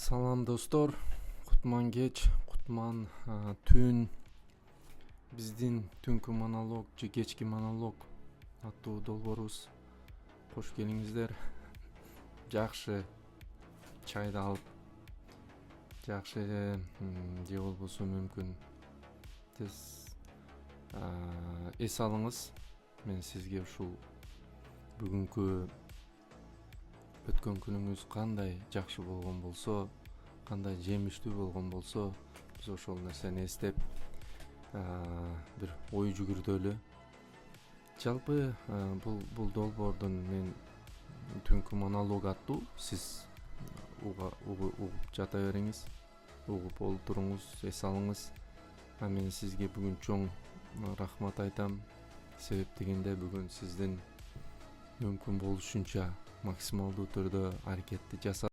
Салам достор, кутман кеч, кутман түн. Биздин түнкү монолог же кечки монолог аттуу долбоорубуз. Кош келиңиздер. Жакшы чайды алып, жакшы же болбосо мүмкүн тез эс алыңыз. Мен сизге ушул бүгүнкү өткөн күнүңүз кандай жакшы болгон болсо, кандай жемиштүү болгон болсо, биз ошол нерсени эстеп бир ой жүгүртөлү. Жалпы бул долбоордун мен түнкү монолог аттуу. Сиз угуп жата бериңиз, угуп олтуруңуз, эс алыңыз. Мен сизге бүгүн чоң рахмат айтам. Себеп дегенде бүгүн сиздин мүмкүн болушунча максималдуу түрдө аракетти жасап